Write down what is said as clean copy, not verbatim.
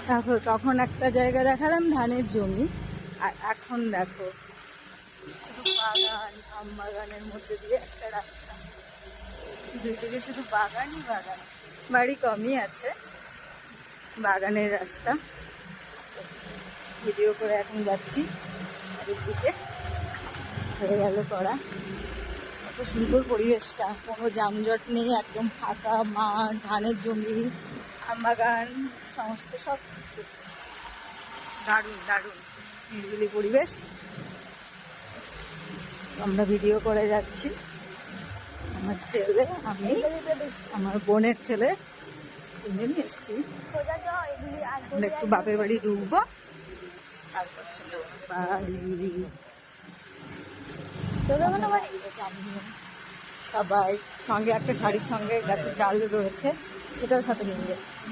দেখো তখন একটা জায়গা দেখালাম ধানের জমি, আর এখন দেখো শুধু বাগান, আম বাগানের মধ্যে দিয়ে একটা রাস্তা, দুই দিকে শুধু বাগানই বাগান। বাড়ি কমই আছে, বাগানের রাস্তা। ভিডিও করে এখন যাচ্ছি বাড়ির দিকে, হয়ে গেল করা। কত সুন্দর পরিবেশটা, কোনো যানজট নেই, একদম ফাঁকা মাঠ, ধানের জমি, আম বাগান, সমস্ত সব কিছু দারুণ দারুণ নিরিবিলি পরিবেশ। আমরা ভিডিও করে যাচ্ছি, আমার ছেলে, আমি, আমার বোনের ছেলে, তিনজনই এসছি। আমরা একটু বাপের বাড়ি ঢুকবো, তারপর চলে বাড়ি। সবাই সঙ্গে একটা শাড়ির সঙ্গে গাছের ডাল রয়েছে, সেটাও সাথে নিয়ে যাচ্ছি।